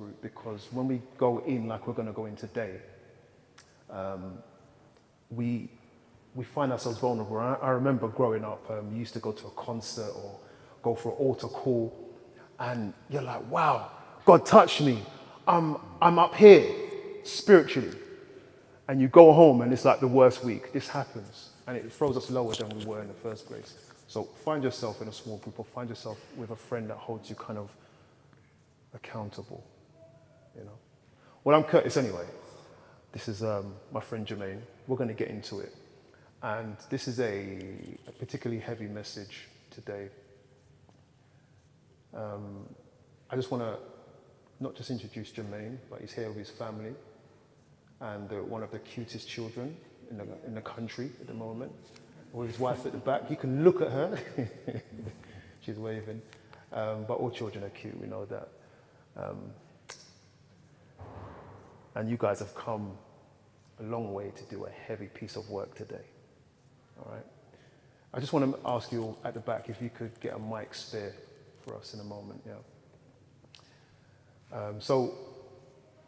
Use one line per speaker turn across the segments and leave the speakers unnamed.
group because when we go in, like we're going to go in today, we find ourselves vulnerable. I remember growing up, you used to go to a concert or go for an altar call, and you're like, wow, God touched me. I'm up here spiritually. And you go home and it's like the worst week. This happens and it throws us lower than we were in the first place. So find yourself in a small group or find yourself with a friend that holds you kind of accountable, you know. Well, I'm Curtis anyway. This is my friend Jermaine. We're going to get into it. And this is a particularly heavy message today. I just want to not just introduce Jermaine, but he's here with his family and one of the cutest children in the country at the moment, with his wife at the back. You can look at her. She's waving. But all children are cute, we know that. And you guys have come a long way to do a heavy piece of work today. All right. I just want to ask you all at the back if you could get a mic spare for us in a moment. Yeah. So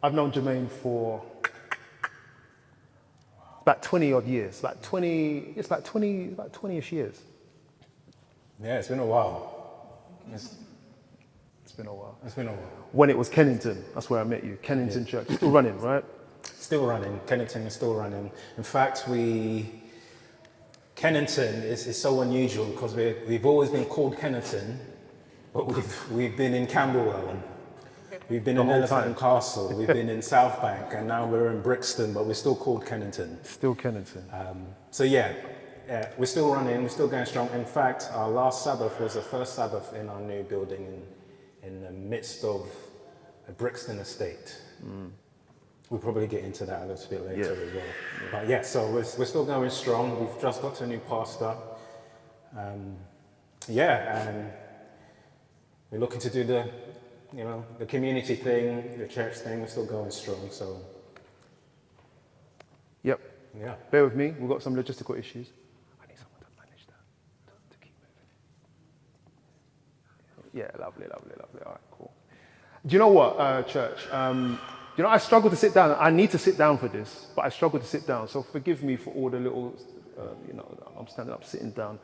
I've known Jermaine for about 20 odd years, about 20-ish years.
Yeah, it's been a while.
It's been a while.
It's been a while.
When it was Kennington, that's where I met you. Kennington Church, still running, right?
Still running. Kennington is still running. In fact, Kennington is so unusual because we've always been called Kennington, but we've been in Camberwell, we've been in Elephant and Castle, we've been in South Bank, and now we're in Brixton, but we're still called Kennington.
Still Kennington.
So yeah, we're still running, we're still going strong. In fact, our last Sabbath was the first Sabbath in our new building in the midst of a Brixton estate. We'll probably get into that a little bit later as well. Yeah. But yeah, so we're still going strong. We've just got a new pastor. And we're looking to do the community thing, the church thing. We're still going strong, so.
Yep.
Yeah.
Bear with me, we've got some logistical issues. I need someone to manage that, to keep moving. Yeah, lovely. All right, cool. Do you know what, church? I struggle to sit down. I need to sit down for this, but I struggle to sit down. So forgive me for all the little, I'm standing up, sitting down.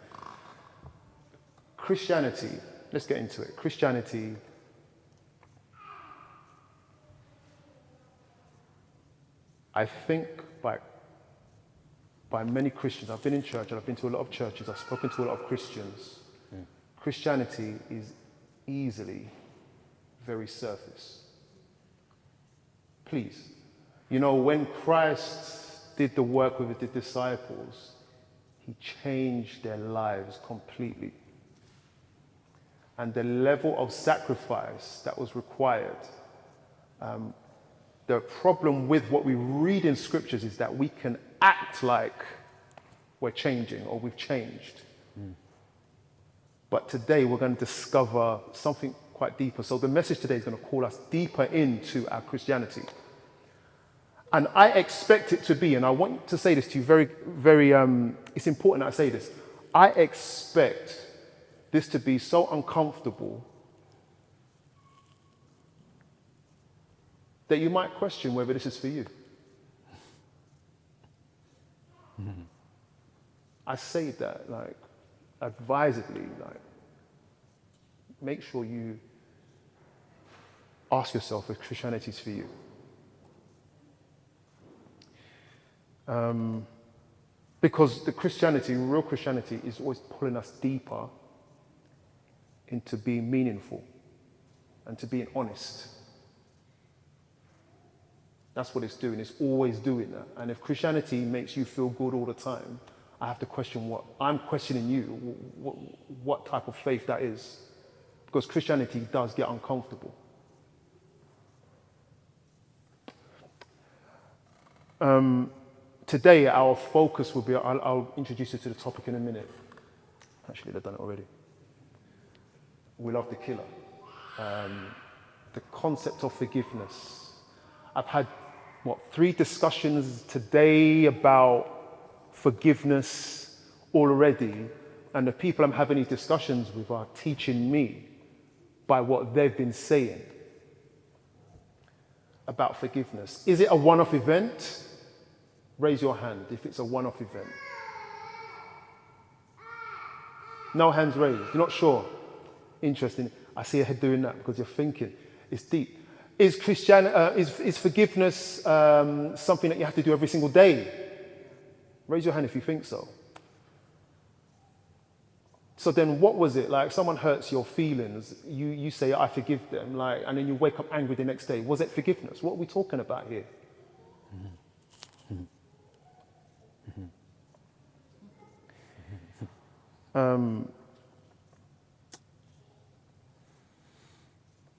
Christianity, let's get into it. Christianity, I think by many Christians, I've been in church and I've been to a lot of churches, I've spoken to a lot of Christians. Christianity is easily very surface. Please. When Christ did the work with the disciples, he changed their lives completely. And the level of sacrifice that was required, the problem with what we read in scriptures is that we can act like we're changing or we've changed. But today we're going to discover something quite deeper. So the message today is going to call us deeper into our Christianity. And I expect it to be, and I want to say this to you very, very, it's important that I say this. I expect this to be so uncomfortable that you might question whether this is for you. I say that advisedly, make sure you ask yourself if Christianity is for you. Because the real Christianity is always pulling us deeper into being meaningful and to being honest. That's what it's doing. It's always doing that. And if Christianity makes you feel good all the time, I have to question I'm questioning you, what type of faith that is. Because Christianity does get uncomfortable. Today, our focus will be, I'll introduce you to the topic in a minute. Actually, they've done it already. We love the killer. The concept of forgiveness. I've had, 3 discussions today about forgiveness already, and the people I'm having these discussions with are teaching me by what they've been saying. about forgiveness? Is it a one-off event? Raise your hand if it's a one-off event. No hands raised. You're not sure. Interesting. I see your head doing that because you're thinking. It's deep. Is forgiveness something that you have to do every single day? Raise your hand if you think so. So then what was it? Like someone hurts your feelings, you say, I forgive them, like, and then you wake up angry the next day. Was it forgiveness? What are we talking about here?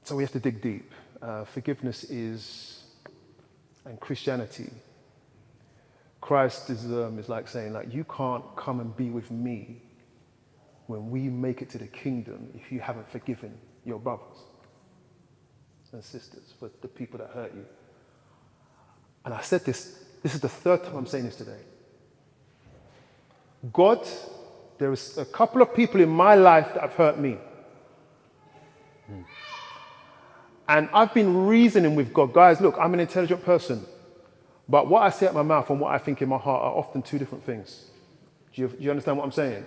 So we have to dig deep. Forgiveness is, and Christianity, Christ is like saying, like, you can't come and be with me when we make it to the kingdom if you haven't forgiven your brothers and sisters, for the people that hurt you. And I said this is the third time I'm saying this today. God, there is a couple of people in my life that have hurt me. And I've been reasoning with God. Guys, look, I'm an intelligent person. But what I say out my mouth and what I think in my heart are often two different things. Do you understand what I'm saying?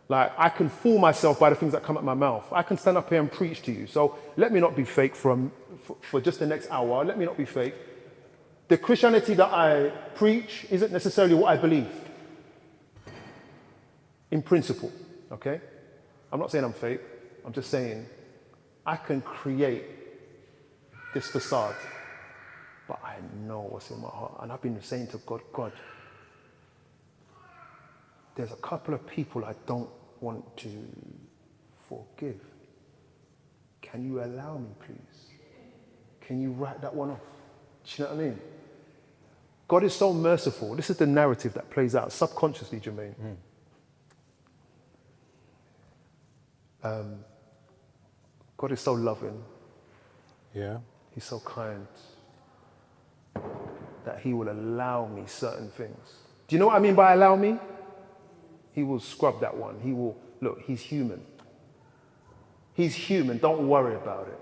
Like, I can fool myself by the things that come out my mouth. I can stand up here and preach to you. So let me not be fake for just the next hour. Let me not be fake. The Christianity that I preach isn't necessarily what I believe. In principle, okay? I'm not saying I'm fake. I'm just saying I can create this facade, but I know what's in my heart. And I've been saying to God, God, there's a couple of people I don't want to forgive. Can you allow me, please? Can you write that one off? Do you know what I mean? God is so merciful. This is the narrative that plays out subconsciously, Jermaine. God is so loving.
Yeah.
He's so kind that he will allow me certain things. Do you know what I mean by allow me? He will scrub that one. He will, look, he's human. He's human. Don't worry about it.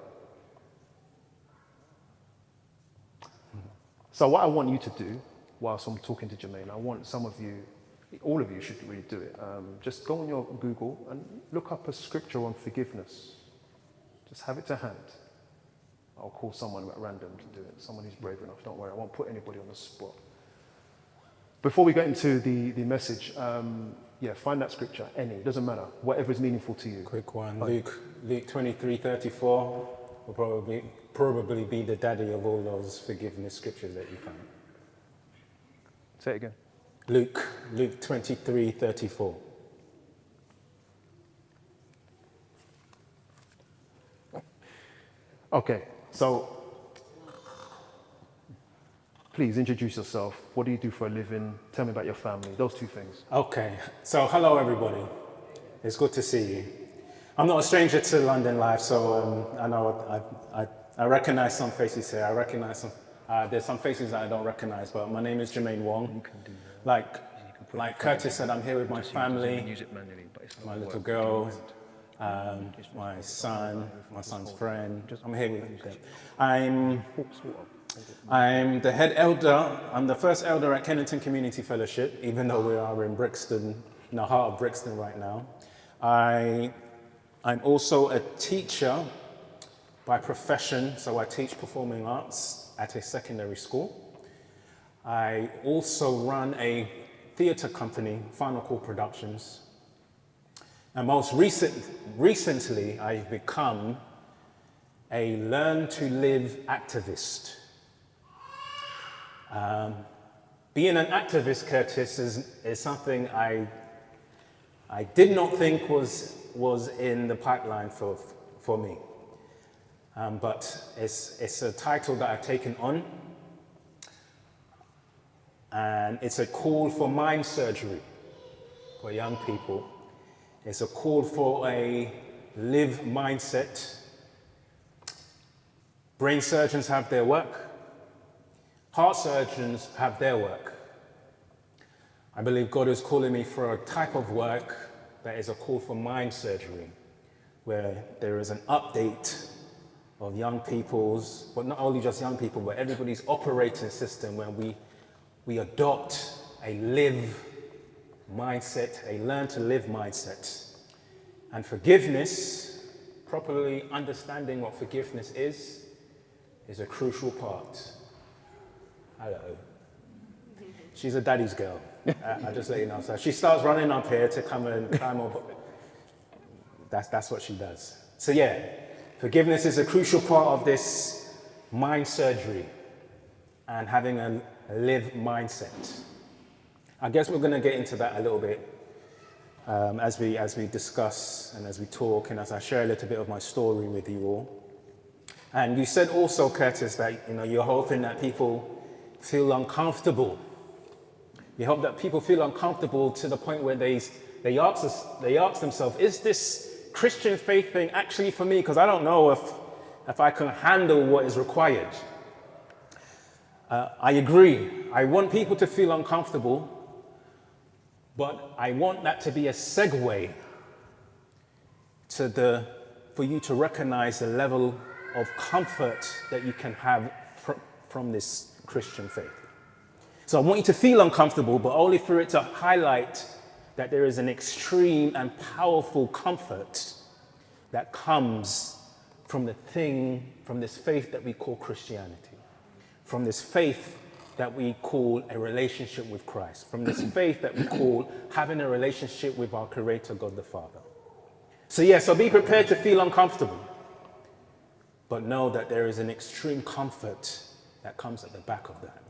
So what I want you to do, whilst I'm talking to Jermaine, I want some of you, all of you should really do it. Just go on your Google and look up a scripture on forgiveness. Just have it to hand. I'll call someone at random to do it. Someone who's brave enough. Don't worry, I won't put anybody on the spot. Before we get into the message, find that scripture, any, it doesn't matter, whatever is meaningful to you.
Quick one. Luke 23:34 will probably be the daddy of all those forgiveness scriptures that you find.
Say it again.
Luke 23:34.
Okay, so please introduce yourself. What do you do for a living? Tell me about your family. Those two things.
Okay, so hello everybody. It's good to see you. I'm not a stranger to London life, so I know I recognize some faces here. I recognize some. There's some faces that I don't recognize, but my name is Jermaine Wong. Like Curtis said, I'm here with my family, my little girl, my son's friend. I'm here with them. I'm the head elder. I'm the first elder at Kennington Community Fellowship, even though we are in Brixton, in the heart of Brixton right now. I'm also a teacher by profession, so I teach performing arts at a secondary school. I also run a theatre company, Final Call Productions. And most recently, I've become a Learn to Live activist. Being an activist, Curtis, is something I did not think was in the pipeline for me. But it's a title that I've taken on. And it's a call for mind surgery for young people. It's a call for a live mindset. Brain surgeons have their work. Heart surgeons have their work. I believe God is calling me for a type of work that is a call for mind surgery, where there is an update of young people's, but not only just young people, but everybody's operating system when we adopt a live mindset, a learn to live mindset. And forgiveness, properly understanding what forgiveness is a crucial part. Hello. She's a daddy's girl. I just let you know. So she starts running up here to come and climb up. That's what she does. So yeah, forgiveness is a crucial part of this mind surgery and having a live mindset. I guess we're going to get into that a little bit as we discuss and as we talk and as I share a little bit of my story with you all. And you said also, Curtis, that you're hoping that people feel uncomfortable. You hope that people feel uncomfortable to the point where they ask themselves, is this Christian faith thing actually for me? Because I don't know if I can handle what is required. I agree. I want people to feel uncomfortable, but I want that to be a segue for you to recognize the level of comfort that you can have from this Christian faith. So I want you to feel uncomfortable, but only for it to highlight that there is an extreme and powerful comfort that comes from this faith that we call Christianity, from this faith that we call a relationship with Christ, from this faith that we call having a relationship with our Creator, God the Father. So be prepared to feel uncomfortable, but know that there is an extreme comfort that comes at the back of that.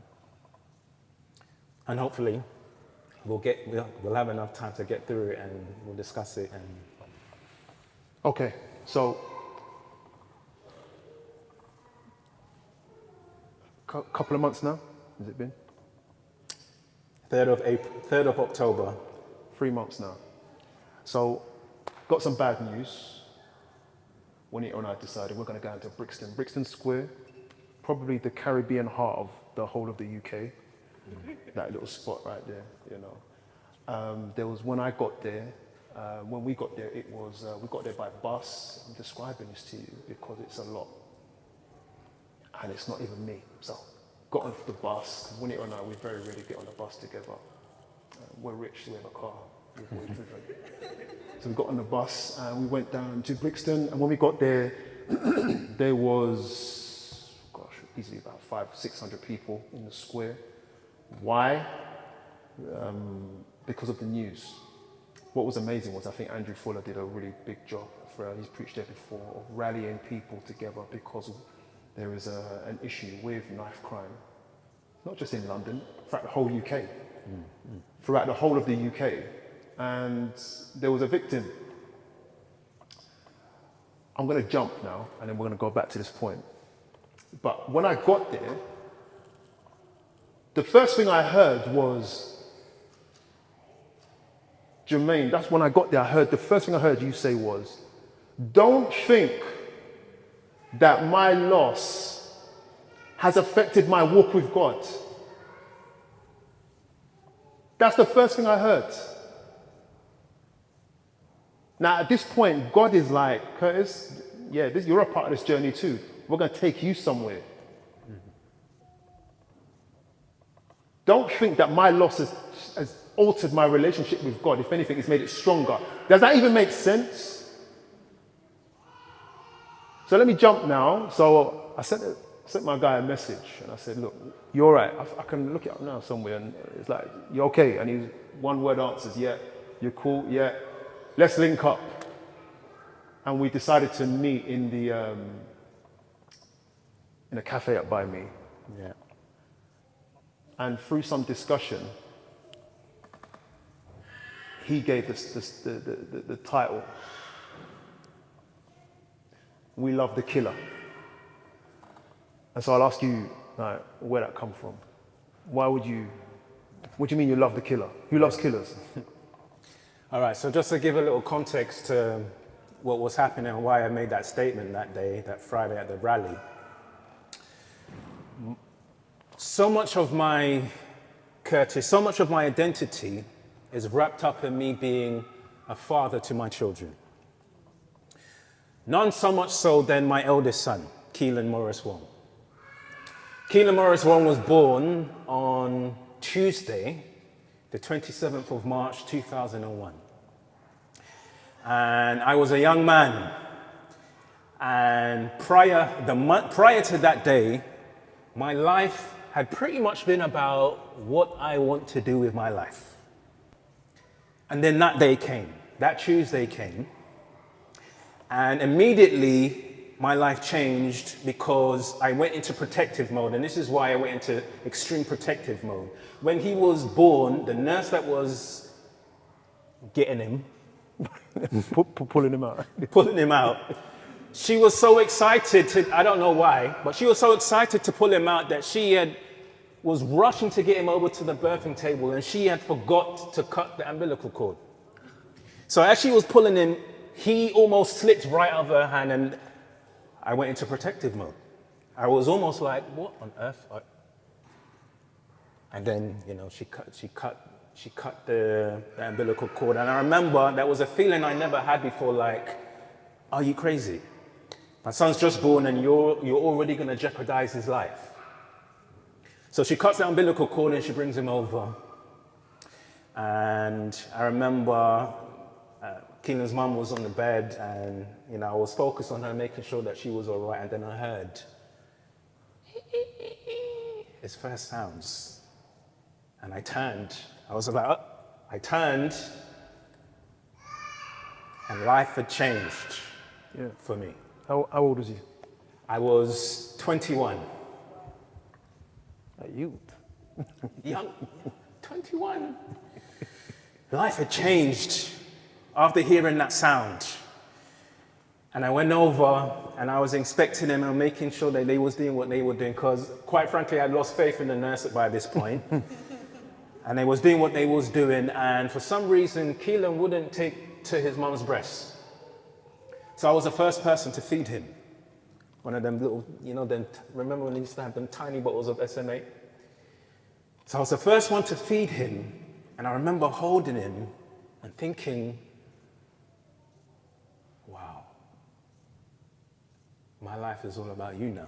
And hopefully, we'll have enough time to get through it and we'll discuss it.
Okay, so couple of months now, has it been?
3rd of October.
3 months now. So, got some bad news. Juanita and I decided we're going to go into Brixton Square, probably the Caribbean heart of the whole of the UK. That little spot right there, there was when I got there, when we got there, it was, we got there by bus. I'm describing this to you because it's a lot. And it's not even me. So, got on the bus, because Juanita and I, we very rarely get on the bus together. We're rich, we have a car. So we got on the bus and we went down to Brixton, and when we got there, there was, easily about 500-600 people in the square. Why? Because of the news. What was amazing was I think Andrew Fuller did a really big job. He's preached there before, of rallying people together because there is an issue with knife crime. Not just in London, in fact the whole UK. Throughout the whole of the UK. And there was a victim. I'm going to jump now and then we're going to go back to this point. But when I got there, the first thing I heard was, Jermaine, that's when I got there, the first thing I heard you say was, don't think that my loss has affected my walk with God. That's the first thing I heard. Now at this point, God is like, Curtis, you're a part of this journey too. We're going to take you somewhere. Don't think that my loss has altered my relationship with God. If anything, it's made it stronger. Does that even make sense? So let me jump now. So I sent my guy a message and I said, look, you're all right. I can look it up now somewhere. And it's like, you're okay. And he's one word answers, yeah. You're cool, yeah. Let's link up. And we decided to meet in a cafe up by me.
Yeah.
And through some discussion, he gave us the title, We Love the Killer. And so I'll ask you, where that come from? What do you mean you love the killer? Who loves killers?
All right, so just to give a little context to what was happening and why I made that statement that day, that Friday at the rally. So much of my identity is wrapped up in me being a father to my children. None so much so than my eldest son. Keelan Morris Wong. Keelan Morris Wong was born on Tuesday, the 27th of March, 2001. And I was a young man. And prior to that day, my life had pretty much been about what I want to do with my life. And then that day came, that Tuesday came, and immediately my life changed because I went into protective mode, and this is why I went into extreme protective mode. When he was born, the nurse that was getting him,
Pulling him out.
She was so excited I don't know why, but she was so excited to pull him out that was rushing to get him over to the birthing table, and she had forgot to cut the umbilical cord. So as she was pulling him, he almost slipped right out of her hand, and I went into protective mode. I was almost like, what on earth? And then, she cut the umbilical cord, and I remember that was a feeling I never had before, like, are you crazy? My son's just born and you're already going to jeopardize his life. So she cuts the umbilical cord and she brings him over. And I remember Keelan's mum was on the bed, and I was focused on her, making sure that she was all right. And then I heard his first sounds. And I turned. I was like, I turned, and life had changed for me.
How old was you?
I was 21.
A youth.
Young, 21. Life had changed after hearing that sound. And I went over and I was inspecting them and making sure that they was doing what they were doing, because quite frankly, I'd lost faith in the nurse by this point. And they was doing what they was doing, and for some reason, Keelan wouldn't take to his mum's breast. So I was the first person to feed him. One of them little, remember when they used to have them tiny bottles of SMA? So I was the first one to feed him, and I remember holding him and thinking, wow, my life is all about you now.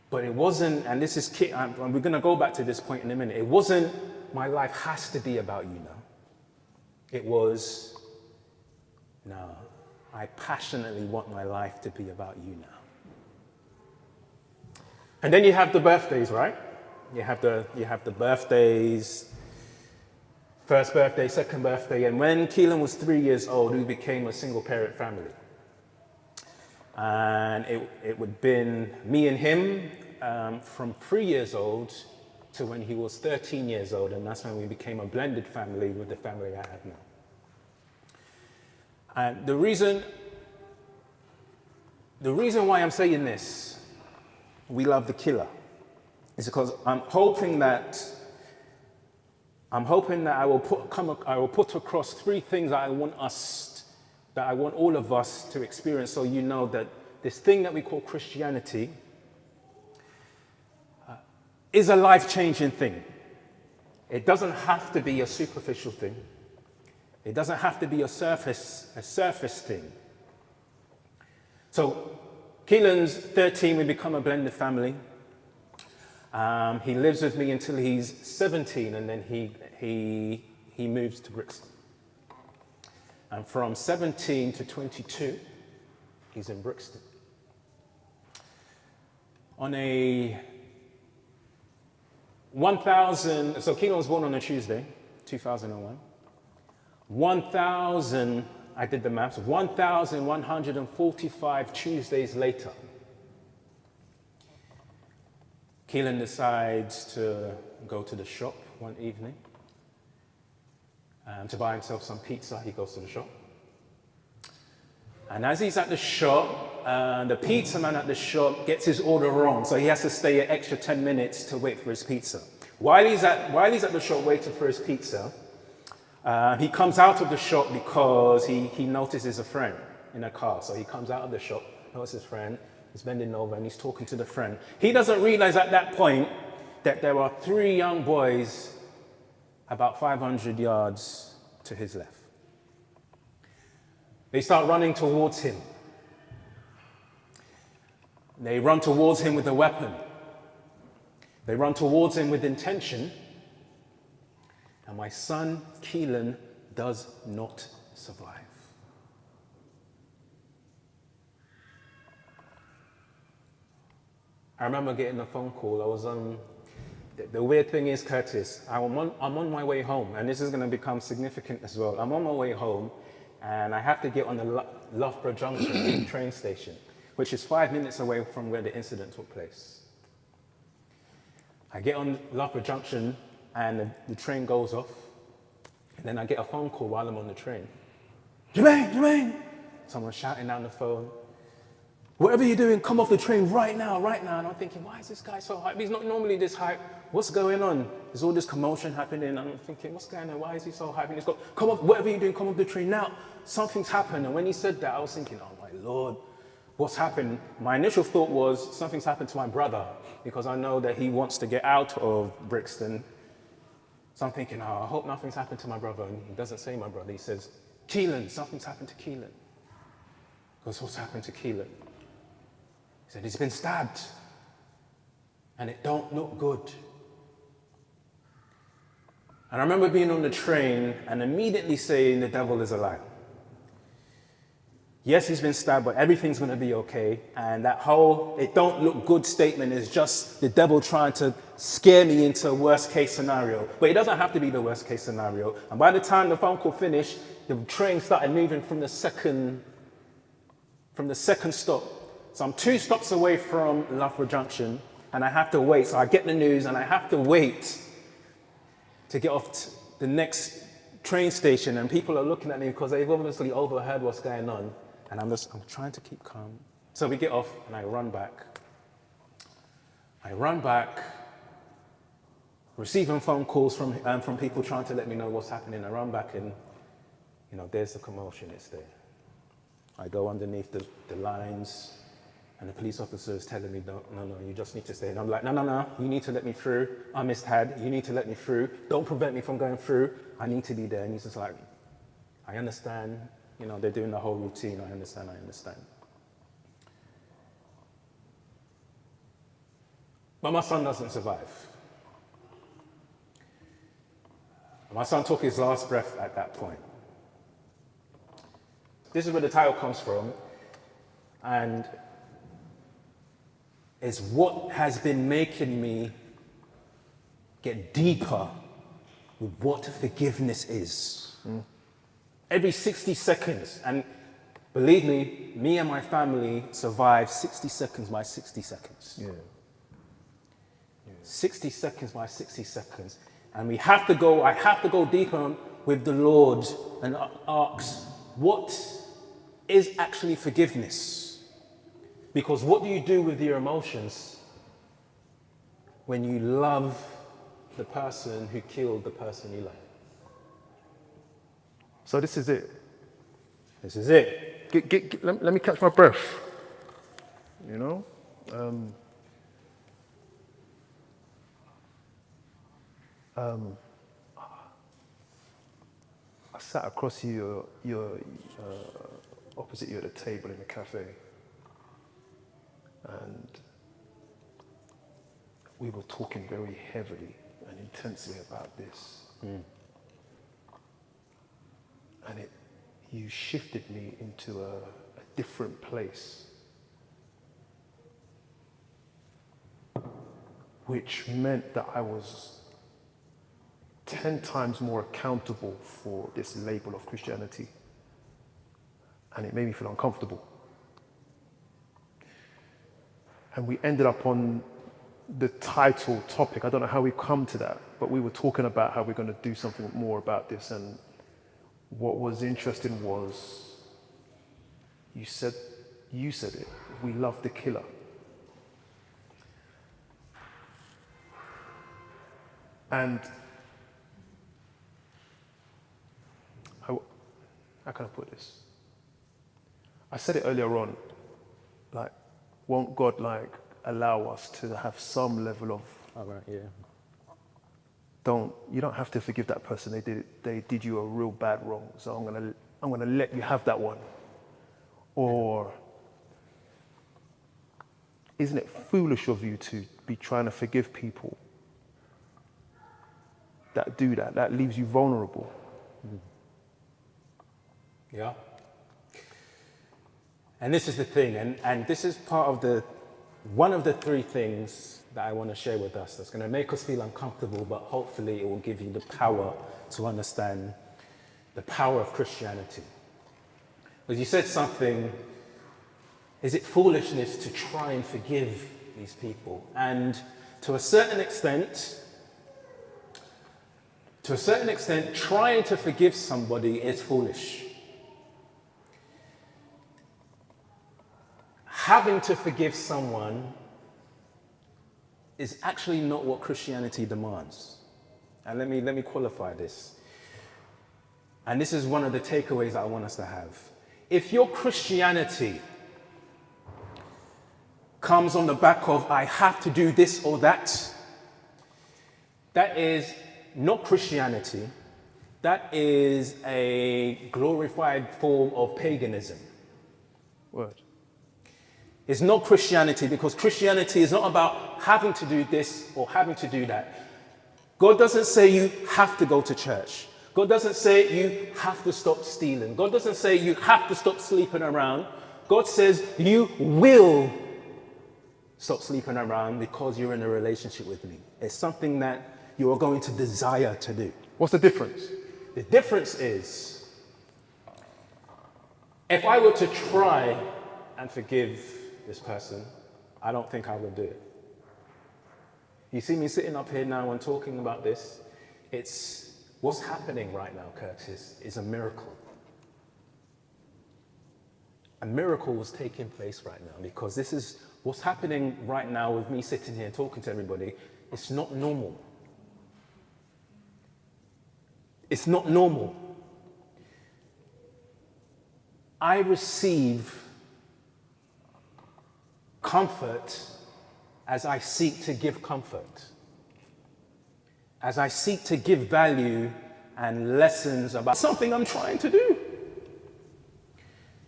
But it wasn't, and this is, and we're going to go back to this point in a minute, it wasn't, my life has to be about you now. It was, no, I passionately want my life to be about you now. And then you have the birthdays, right? You have the birthdays, first birthday, second birthday, and when Keelan was 3 years old, we became a single parent family. And it would have been me and him from 3 years old to when he was 13 years old, and that's when we became a blended family with the family I have now. And the reason why I'm saying this, we love the killer, is because I'm hoping that I will put across three things that I want all of us to experience, so you know that this thing that we call Christianity is a life-changing thing. It doesn't have to be a superficial thing. It doesn't have to be a surface thing. So Keelan's 13, we become a blended family. He lives with me until he's 17, and then he moves to Brixton. And from 17 to 22, he's in Brixton. On a 1,000, so Keelan was born on a Tuesday, 2001. 1,000, I did the maths, 1,145 Tuesdays later, Keelan decides to go to the shop one evening to buy himself some pizza. He goes to the shop. And as he's at the shop, the pizza man at the shop gets his order wrong, so he has to stay an extra 10 minutes to wait for his pizza. While he's at the shop waiting for his pizza, he comes out of the shop because he notices a friend in a car. So he comes out of the shop, notices his friend, he's bending over and he's talking to the friend. He doesn't realize at that point that there are three young boys about 500 yards to his left. They start running towards him. They run towards him with a weapon. They run towards him with intention. And my son, Keelan, does not survive. I remember getting a phone call. I was the weird thing is, Curtis, I'm on my way home, and this is going to become significant as well. I'm on my way home, and I have to get on the Loughborough Junction train station, which is 5 minutes away from where the incident took place. I get on Loughborough Junction, and the train goes off, and then I get a phone call while I'm on the train. Jermaine, Jermaine! Someone shouting down the phone. Whatever you're doing, come off the train right now, right now. And I'm thinking, why is this guy so hype? He's not normally this hype. What's going on? There's all this commotion happening. And I'm thinking, what's going on? Why is he so hype? And he's got, come off, whatever you're doing, come off the train now. Something's happened. And when he said that, I was thinking, oh my Lord, what's happened? My initial thought was, something's happened to my brother, because I know that he wants to get out of Brixton. So I'm thinking, oh, I hope nothing's happened to my brother. And he doesn't say my brother. He says, Keelan, something's happened to Keelan. Because what's happened to Keelan? He said, he's been stabbed, and it don't look good. And I remember being on the train and immediately saying, the devil is a lie. Yes, he's been stabbed, but everything's going to be okay. And that whole it don't look good statement is just the devil trying to scare me into a worst case scenario. But it doesn't have to be the worst case scenario. And by the time the phone call finished, the train started moving from the second stop. So I'm 2 stops away from Loughborough Junction, and I have to wait. So I get the news, and I have to wait to get off the next train station. And people are looking at me because they've obviously overheard what's going on. And I'm trying to keep calm. So we get off, and I run back. Receiving phone calls from people trying to let me know what's happening. I run back, and there's the commotion. It's there. I go underneath the lines. And the police officer is telling me, no, you just need to stay. And I'm like, no, you need to let me through. I misheard. You need to let me through. Don't prevent me from going through. I need to be there. And he's just like, I understand. They're doing the whole routine. I understand. But my son doesn't survive. My son took his last breath at that point. This is where the title comes from. And is what has been making me get deeper with what forgiveness is. Every 60 seconds, and believe me and my family survived 60 seconds by 60 seconds.
Yeah.
60 seconds by 60 seconds. And I have to go deeper with the Lord and ask, what is actually forgiveness? Because what do you do with your emotions when you love the person who killed the person you love?
So this is it.
This is it.
Let me catch my breath. I sat across you, opposite you at a table in a cafe. And we were talking very heavily and intensely about this. And you shifted me into a different place, which meant that I was 10 times more accountable for this label of Christianity. And it made me feel uncomfortable. And we ended up on the title topic. I don't know how we come to that, but we were talking about how we're going to do something more about this. And what was interesting was you said it. We love the killer. And how can I put this? I said it earlier on, won't God allow us to have some level of you don't have to forgive that person. They did you a real bad wrong. So I'm gonna let you have that one. Or isn't it foolish of you to be trying to forgive people that do that? That leaves you vulnerable.
Yeah. And this is the thing, and this is part of one of the three things that I want to share with us that's going to make us feel uncomfortable, but hopefully it will give you the power to understand the power of Christianity. Because you said something, is it foolishness to try and forgive these people? And to a certain extent, trying to forgive somebody is foolish. Having to forgive someone is actually not what Christianity demands. And let me qualify this. And this is one of the takeaways that I want us to have. If your Christianity comes on the back of, I have to do this or that, that is not Christianity. That is a glorified form of paganism.
Word.
It's not Christianity, because Christianity is not about having to do this or having to do that. God doesn't say you have to go to church. God doesn't say you have to stop stealing. God doesn't say you have to stop sleeping around. God says you will stop sleeping around because you're in a relationship with me. It's something that you are going to desire to do.
What's the difference?
The difference is, if I were to try and forgive this person, I don't think I would do it. You see me sitting up here now and talking about this. It's what's happening right now, Curtis, is a miracle. A miracle was taking place right now, because this is what's happening right now with me sitting here and talking to everybody. It's not normal. It's not normal. I receive comfort as I seek to give comfort, as I seek to give value and lessons about something I'm trying to do.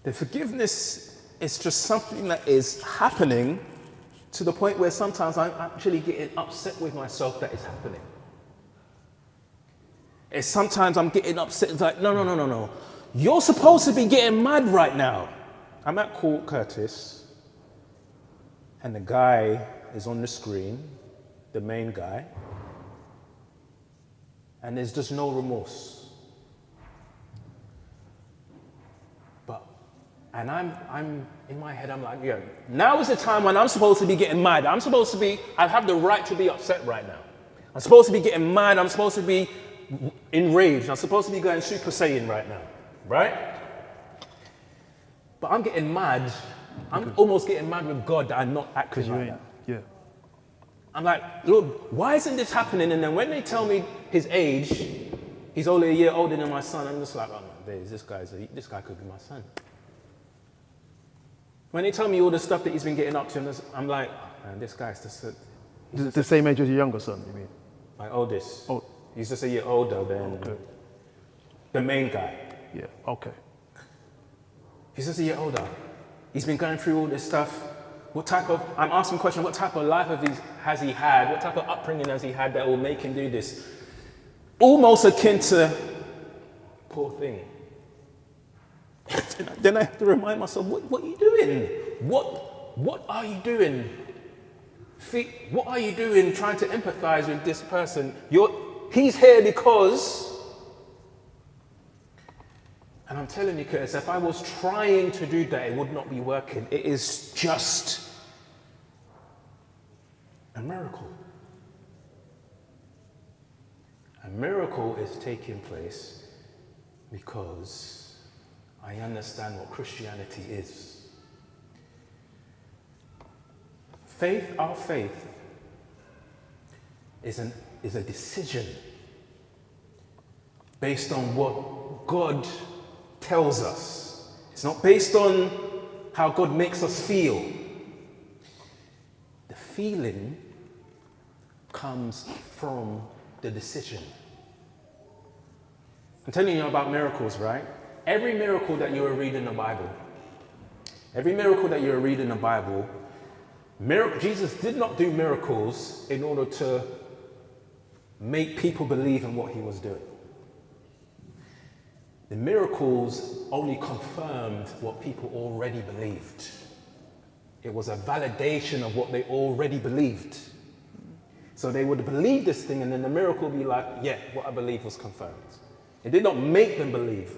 The forgiveness is just something that is happening to the point where sometimes I'm actually getting upset with myself that it's happening. It's sometimes I'm getting upset. It's like, no. You're supposed to be getting mad right now. I'm at court, Curtis, and the guy is on the screen, the main guy, and there's just no remorse. And I'm in my head, I'm like, yeah, now is the time when I'm supposed to be getting mad. I have the right to be upset right now. I'm supposed to be getting mad. I'm supposed to be enraged. I'm supposed to be going Super Saiyan right now, right? But I'm getting mad. I'm almost getting mad with God that I'm not acting like that.
Yeah.
I'm like, Lord, why isn't this happening? And then when they tell me his age, he's only a year older than my son, I'm just like, oh my days, this guy could be my son. When they tell me all the stuff that he's been getting up to, I'm like, oh man, this guy's just
The same age as your younger son, you mean?
my oldest.
Oh.
He's just a year older than the main guy.
Yeah, okay.
He's just a year older. He's been going through all this stuff. I'm asking questions, what type of life has he had? What type of upbringing has he had that will make him do this? Almost akin to, poor thing. Then I have to remind myself, what are you doing? What are you doing? What are you doing trying to empathize with this person? He's here because... And I'm telling you, Curtis, if I was trying to do that, it would not be working. It is just a miracle. A miracle is taking place because I understand what Christianity is. Our faith is a decision based on what God tells us. It's not based on how God makes us feel. The feeling comes from the decision. I'm telling you about miracles, right? Every miracle that you read in the Bible, Jesus did not do miracles in order to make people believe in what he was doing. The miracles only confirmed what people already believed. It was a validation of what they already believed. So they would believe this thing, and then the miracle would be like, yeah, what I believe was confirmed. It did not make them believe.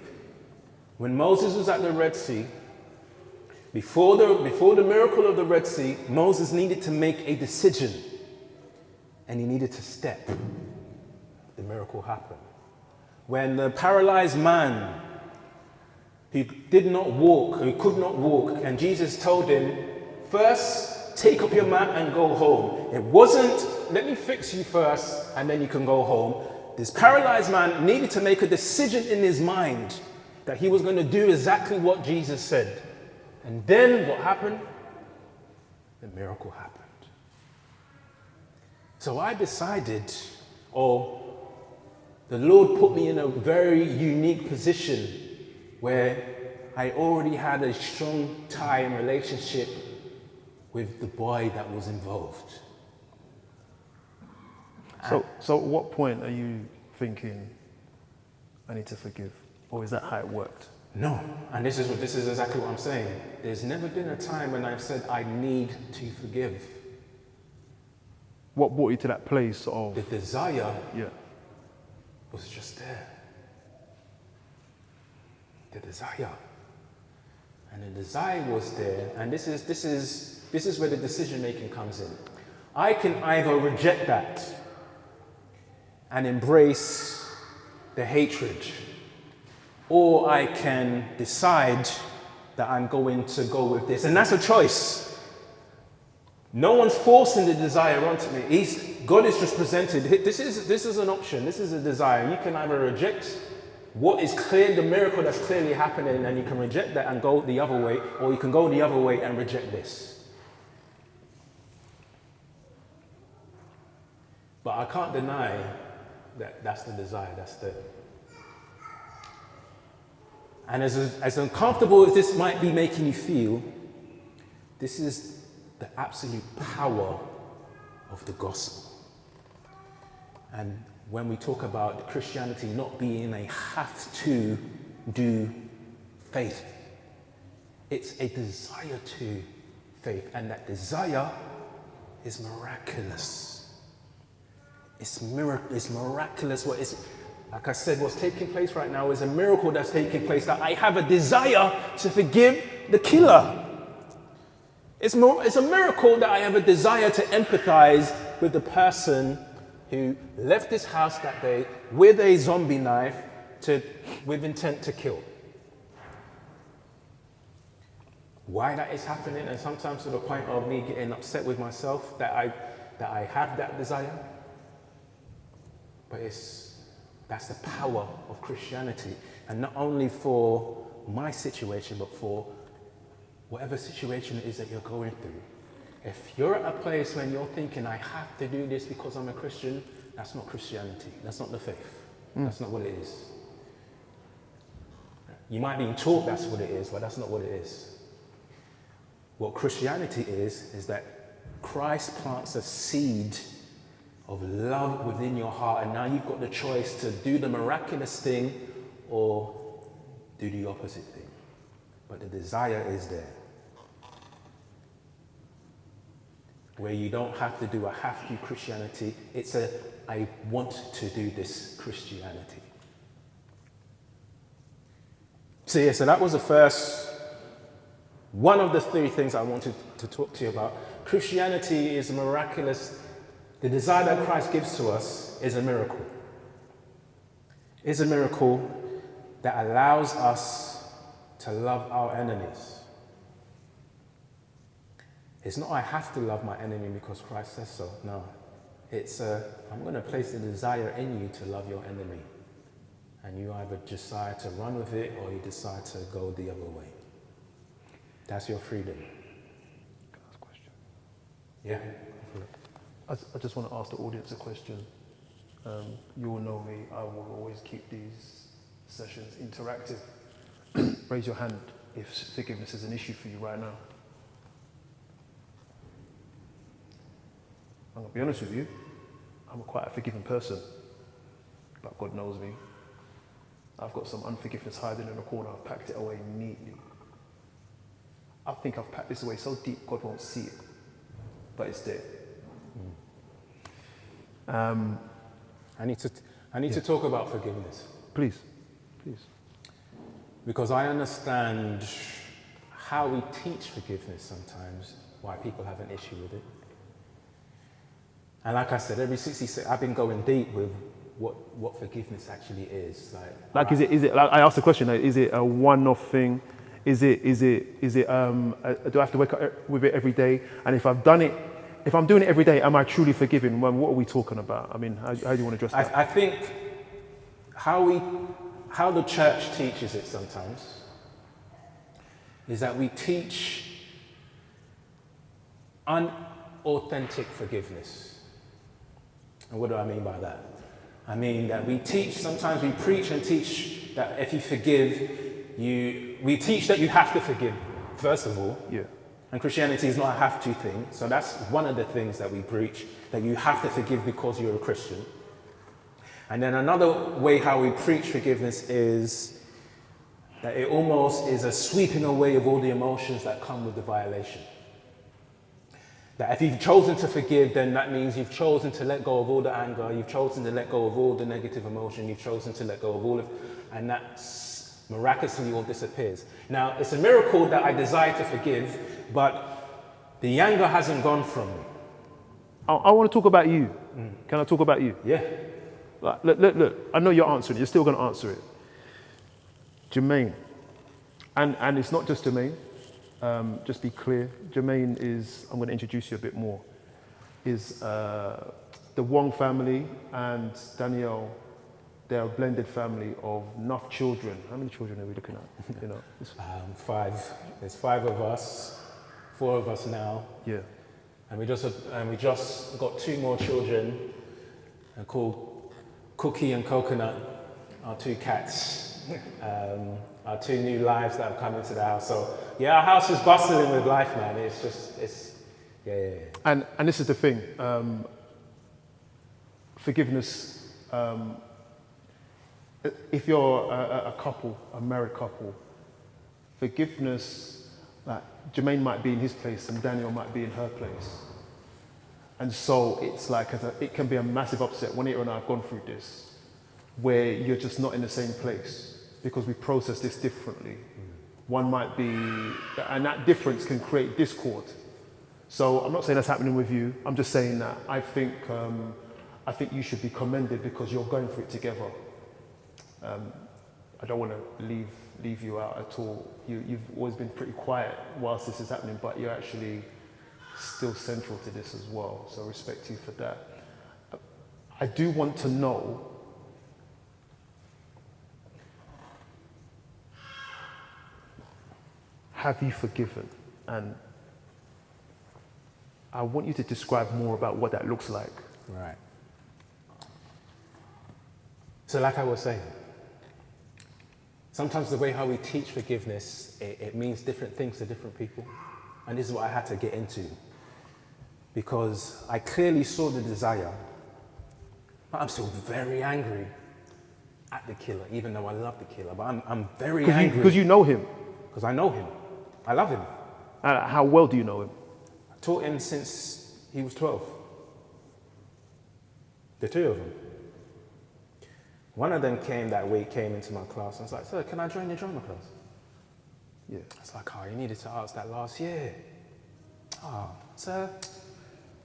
When Moses was at the Red Sea, before the miracle of the Red Sea, Moses needed to make a decision, and he needed to step. The miracle happened. When the paralyzed man who did not walk, who could not walk, and Jesus told him, first take up your mat and go home. It wasn't, let me fix you first and then you can go home. This paralyzed man needed to make a decision in his mind that he was going to do exactly what Jesus said. And then what happened? The miracle happened. So I decided, the Lord put me in a very unique position where I already had a strong tie and relationship with the boy that was involved.
So at what point are you thinking, I need to forgive? Or is that how it worked?
No, and this is exactly what I'm saying. There's never been a time when I've said I need to forgive.
What brought you to that place of...
The desire
Yeah.
was just there. The desire. And the desire was there, and this is where the decision making comes in. I can either reject that and embrace the hatred, or I can decide that I'm going to go with this. And that's a choice. No one's forcing the desire onto me. God is just presented. This is an option. This is a desire. You can either reject what is clear, the miracle that's clearly happening, and you can reject that and go the other way, or you can go the other way and reject this. But I can't deny that that's the desire that's there. And as uncomfortable as this might be making you feel, this is the absolute power of the gospel. And when we talk about Christianity not being a have-to do faith, it's a desire to faith, and that desire is miraculous. It's miraculous. Like I said, what's taking place right now is a miracle that's taking place, that I have a desire to forgive the killer. It's a miracle that I have a desire to empathize with the person who left this house that day with a zombie knife with intent to kill. Why that is happening, and sometimes to the point of me getting upset with myself that I have that desire. But that's the power of Christianity, and not only for my situation, but for whatever situation it is that you're going through. If you're at a place when you're thinking, I have to do this because I'm a Christian, that's not Christianity. That's not the faith. That's not what it is. You might be taught that's what it is, but that's not what it is. What Christianity is that Christ plants a seed of love within your heart, and now you've got the choice to do the miraculous thing or do the opposite thing. But the desire is there. Where you don't have to do a have-to Christianity, it's a I want to do this Christianity. So that was the first, one of the three things I wanted to talk to you about. Christianity is miraculous. The desire that Christ gives to us is a miracle. It's a miracle that allows us to love our enemies. It's not I have to love my enemy because Christ says so. No. It's I'm going to place the desire in you to love your enemy. And you either decide to run with it or you decide to go the other way. That's your freedom.
Can I ask a question?
Yeah.
I just want to ask the audience a question. You all know me, I will always keep these sessions interactive. Raise your hand if forgiveness is an issue for you right now. I'm gonna be honest with you, I'm quite a forgiving person, but God knows me. I've got some unforgiveness hiding in the corner. I've packed it away neatly. I think I've packed this away so deep God won't see it, but it's there.
I need to talk about forgiveness.
Please.
Because I understand how we teach forgiveness sometimes, why people have an issue with it. And like I said, every 66, I've been going deep with what forgiveness actually is.
Like, is it? Like I asked the question. Is it a one-off thing? Is it? Do I have to wake up with it every day? And if I'm doing it every day, am I truly forgiven? Well, what are we talking about? I mean, how do you want to address that?
I think how the church teaches it sometimes is that we teach unauthentic forgiveness. And what do I mean by that? I mean that sometimes we preach and teach that if you forgive, we teach that you have to forgive, first of all.
Yeah.
And Christianity is not a have to thing. So that's one of the things that we preach, that you have to forgive because you're a Christian. And then another way how we preach forgiveness is that it almost is a sweeping away of all the emotions that come with the violation. That if you've chosen to forgive, then that means you've chosen to let go of all the anger, you've chosen to let go of all the negative emotion, you've chosen to let go of all of, and that miraculously all disappears. Now, it's a miracle that I desire to forgive, but the anger hasn't gone from me.
I want to talk about you. Can I talk about you?
Yeah.
Like, look, I know you're answering it. You're still going to answer it. Jermaine, and it's not just Jermaine. Just be clear. Jermaine is, I'm going to introduce you a bit more, is the Wong family and Danielle. They're a blended family of enough children. How many children are we looking at? You know,
5. There's 5 of us, 4 of us now.
Yeah.
And we just got 2 more children, called Cookie and Coconut, our 2 cats. Our 2 new lives that have come into the house. So yeah, our house is bustling with life, man. Yeah.
And this is the thing. Forgiveness. If you're a couple, a married couple, forgiveness. Like Jermaine might be in his place and Daniel might be in her place, and so it's like it can be a massive upset. Juanita and I have gone through this, where you're just not in the same place. Because we process this differently. One might be, and that difference can create discord. So I'm not saying that's happening with you. I'm just saying that I think you should be commended because you're going through it together. I don't want to leave you out at all. You've always been pretty quiet whilst this is happening, but you're actually still central to this as well. So I respect you for that. I do want to know, have you forgiven? And I want you to describe more about what that looks like.
Right. So like I was saying, sometimes the way how we teach forgiveness, it means different things to different people. And this is what I had to get into. Because I clearly saw the desire, but I'm still very angry at the killer, even though I love the killer. But I'm very angry.
Because you know him.
Because I know him. I love him.
How well do you know him?
I taught him since he was 12. The 2 of them. One of them came into my class and I was like, "Sir, can I join your drama class?"
Yeah.
It's like, "Oh, you needed to ask that last year." "Oh, sir.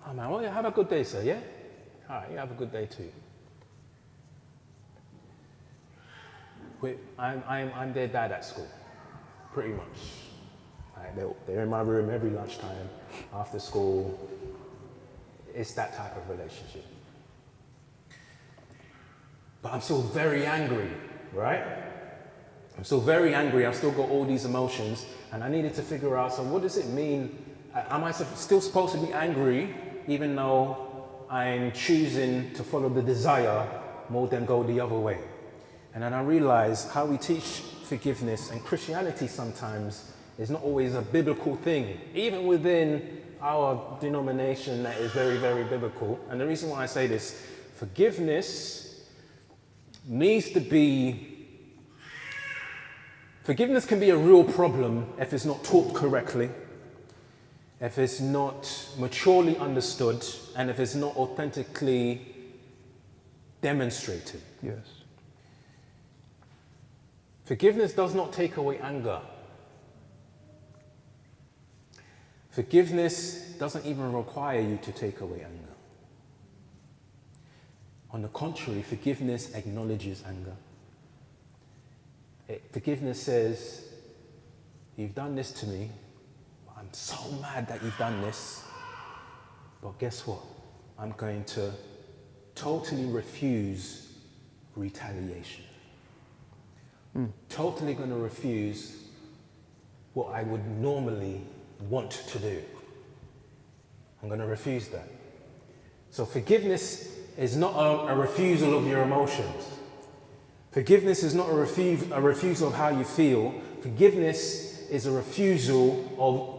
Oh man, well, yeah, have a good day, sir, yeah? All right, you have a good day too." I'm their dad at school, pretty much. They're in my room every lunchtime, after school. It's that type of relationship. But I'm still very angry, right? I'm still very angry. I've still got all these emotions, and I needed to figure out, so what does it mean? Am I still supposed to be angry, even though I'm choosing to follow the desire more than go the other way? And then I realized how we teach forgiveness and Christianity sometimes is not always a biblical thing. Even within our denomination that is very, very biblical. And the reason why I say this, forgiveness can be a real problem if it's not taught correctly, if it's not maturely understood, and if it's not authentically demonstrated.
Yes.
Forgiveness does not take away anger. Forgiveness doesn't even require you to take away anger. On the contrary, forgiveness acknowledges anger. Forgiveness says, you've done this to me, I'm so mad that you've done this, but guess what? I'm going to totally refuse retaliation. Totally going to refuse what I would normally want to do. I'm going to refuse that. So forgiveness is not a refusal of your emotions. Forgiveness is not a refusal of how you feel. Forgiveness is a refusal of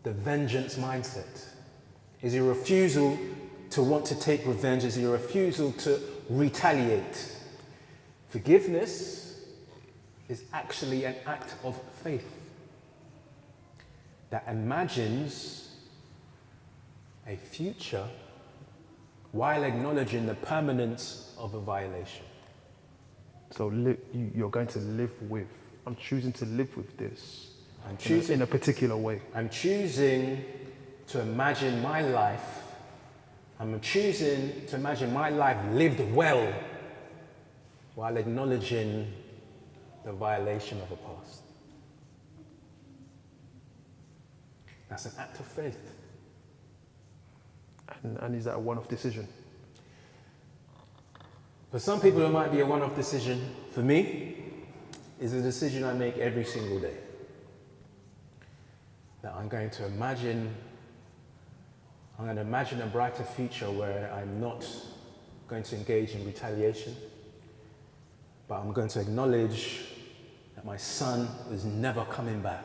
the vengeance mindset. Is a refusal to want to take revenge. Is a refusal to retaliate. Forgiveness is actually an act of faith that imagines a future while acknowledging the permanence of a violation.
So you're going to live with, I'm choosing to live with this in a particular way.
I'm choosing to imagine my life, I'm choosing to imagine my life lived well while acknowledging the violation of a past. That's an act of faith.
And is that a one-off decision?
For some people, it might be a one-off decision. For me, it's a decision I make every single day. That I'm going to imagine a brighter future where I'm not going to engage in retaliation, but I'm going to acknowledge that my son is never coming back.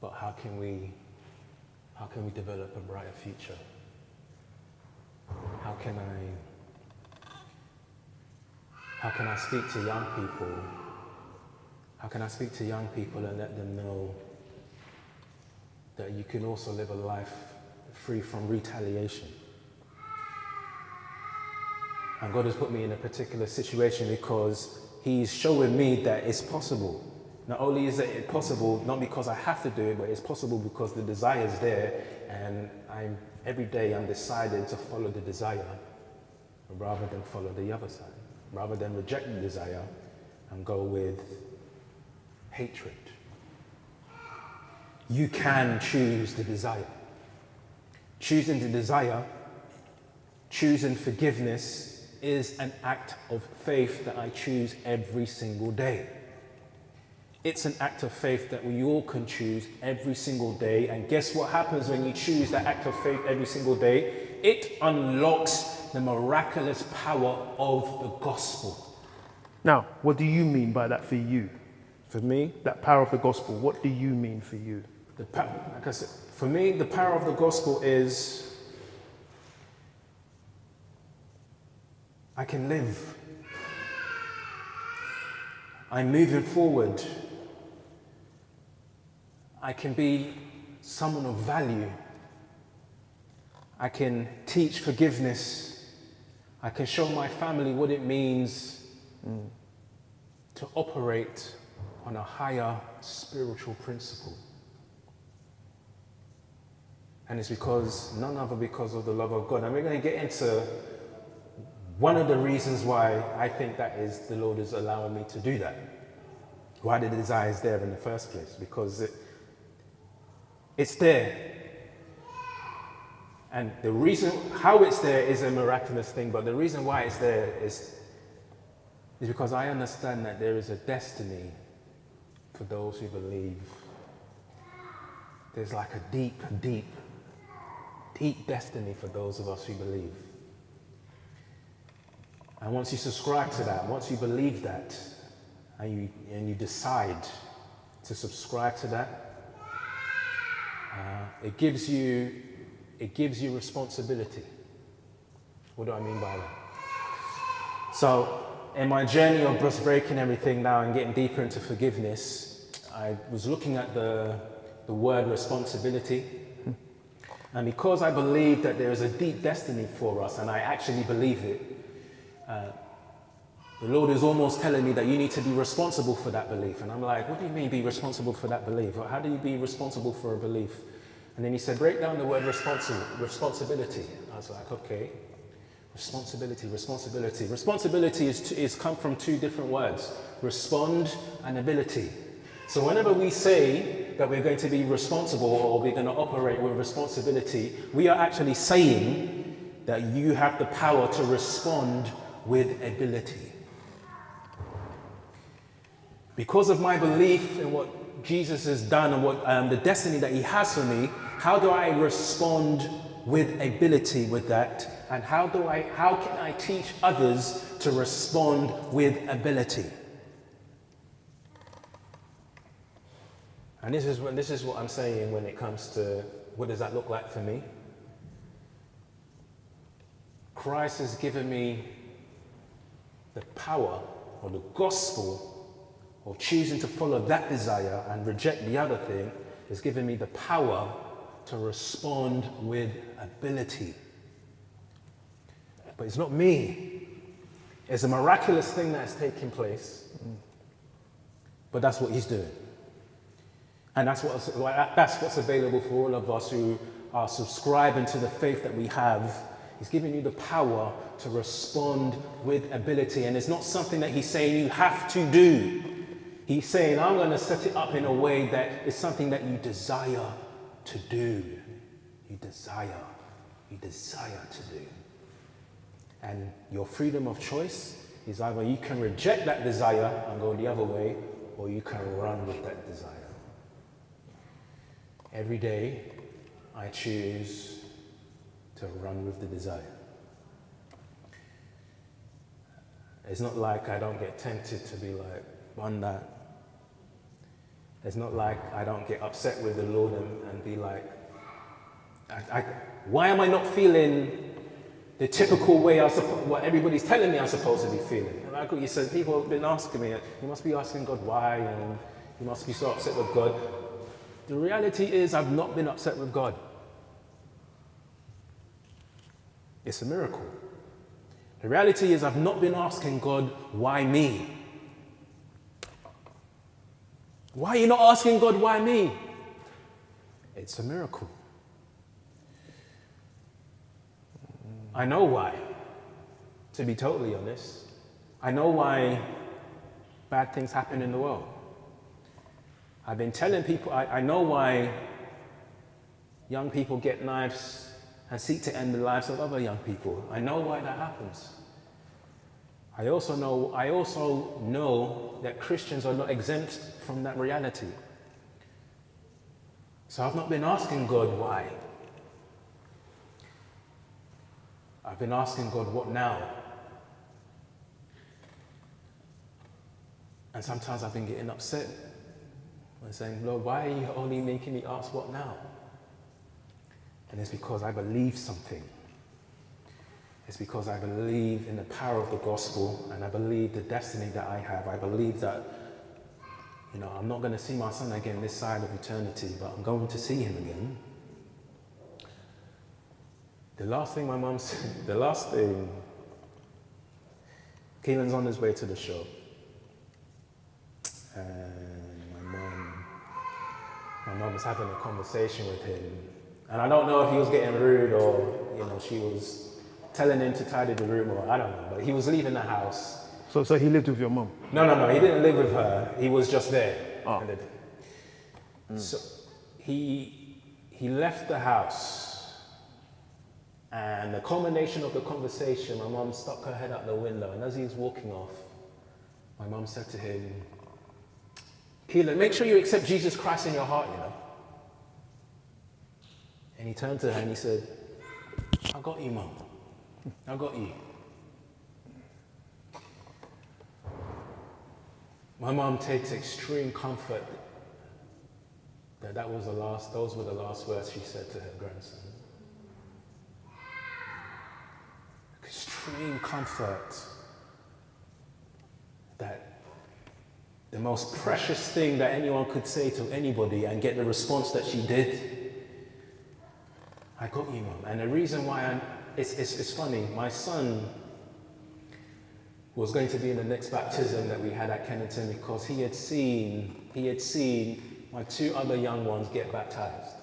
But how can we develop a brighter future? How can I speak to young people? How can I speak to young people and let them know that you can also live a life free from retaliation? And God has put me in a particular situation because He's showing me that it's possible. Not only is it possible, not because I have to do it, but it's possible because the desire is there, and every day I'm decided to follow the desire rather than follow the other side, rather than reject the desire and go with hatred. You can choose the desire. Choosing the desire, choosing forgiveness is an act of faith that I choose every single day. It's an act of faith that we all can choose every single day. And guess what happens when you choose that act of faith every single day? It unlocks the miraculous power of the gospel.
Now, what do you mean by that for you?
For me,
That power of the gospel, what do you mean for you?
like I said, for me, the power of the gospel is I can live. I'm moving forward. I can be someone of value. I can teach forgiveness. I can show my family what it means to operate on a higher spiritual principle. And it's none other because of the love of God. And we're going to get into one of the reasons why I think that is the Lord is allowing me to do that. Why the desire is there in the first place. Because it's there. And the reason how it's there is a miraculous thing, but the reason why it's there is because I understand that there is a destiny for those who believe. There's like a deep, deep, deep destiny for those of us who believe. And once you subscribe to that, once you believe that, and you decide to subscribe to that. It gives you responsibility. What do I mean by that? So, in my journey of just breaking everything down and getting deeper into forgiveness, I was looking at the word responsibility. And because I believe that there is a deep destiny for us, and I actually believe it, the Lord is almost telling me that you need to be responsible for that belief. And I'm like, what do you mean be responsible for that belief? How do you be responsible for a belief? And then he said, break down the word responsibility. I was like, okay. Responsibility. Responsibility is come from two different words, respond and ability. So whenever we say that we're going to be responsible or we're going to operate with responsibility, we are actually saying that you have the power to respond with ability. Because of my belief in what Jesus has done and what the destiny that he has for me, how do I respond with ability with that? And how can I teach others to respond with ability? And this is what I'm saying when it comes to what does that look like for me? Christ has given me the power or the gospel of choosing to follow that desire and reject the other thing has given me the power to respond with ability. But it's not me. It's a miraculous thing that has taken place. But that's what he's doing. And that's what's available for all of us who are subscribing to the faith that we have. He's giving you the power to respond with ability. And it's not something that he's saying you have to do. He's saying, I'm going to set it up in a way that is something that you desire to do. You desire to do. And your freedom of choice is either you can reject that desire and go the other way, or you can run with that desire. Every day, I choose to run with the desire. It's not like I don't get tempted to be like, run that. It's not like I don't get upset with the Lord and be like, why am I not feeling the typical way what everybody's telling me I'm supposed to be feeling? And like what you said, people have been asking me, you must be asking God why, and you must be so upset with God. The reality is I've not been upset with God. It's a miracle. The reality is I've not been asking God, why me? Why are you not asking God, why me? It's a miracle. I know why, to be totally honest. I know why bad things happen in the world. I've been telling people, I know why young people get knives and seek to end the lives of other young people. I know why that happens. I also know that Christians are not exempt from that reality. So I've not been asking God why. I've been asking God, what now? And sometimes I've been getting upset and saying, Lord, why are you only making me ask what now? And it's because I believe something. It's because I believe in the power of the gospel, and I believe the destiny that I have. I believe that, I'm not going to see my son again this side of eternity, but I'm going to see him again. The last thing my mum said, Keelan's on his way to the show. And my mum was having a conversation with him. And I don't know if he was getting rude or, she was telling him to tidy the room, or I don't know, but he was leaving the house.
So he lived with your mum?
No, he didn't live with her. He was just there.
Oh.
So he left the house, and the culmination of the conversation, my mum stuck her head out the window, and as he was walking off, my mum said to him, Keelan, make sure you accept Jesus Christ in your heart, And he turned to her and he said, I got you, Mum. I got you. My mum takes extreme comfort those were the last words she said to her grandson. Extreme comfort that the most precious thing that anyone could say to anybody and get the response that she did. I got you, Mum. And the reason why it's funny, my son was going to be in the next baptism that we had at Kennington because he had seen my two other young ones get baptized.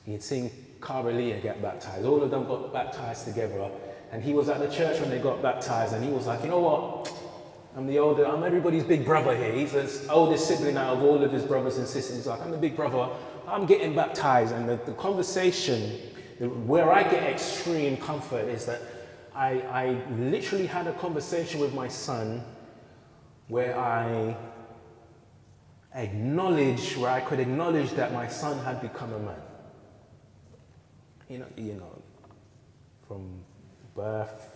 He had seen Cara get baptized. All of them got baptized together. And he was at the church when they got baptized, and he was like, you know what? I'm everybody's big brother here. He's the oldest sibling out of all of his brothers and sisters. He's like, I'm the big brother. I'm getting baptized. And the conversation, where I get extreme comfort is that I literally had a conversation with my son where I could acknowledge that my son had become a man. You know, from birth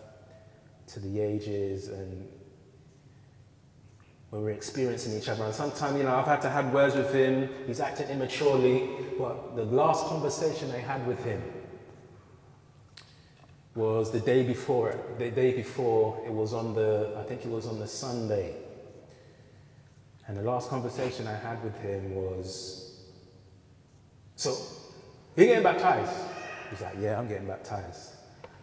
to the ages and when we're experiencing each other. And sometimes, I've had to have words with him. He's acting immaturely. But the last conversation I had with him was the day before. It was on the Sunday. And the last conversation I had with him was, so, you're getting baptized? He's like, yeah, I'm getting baptized.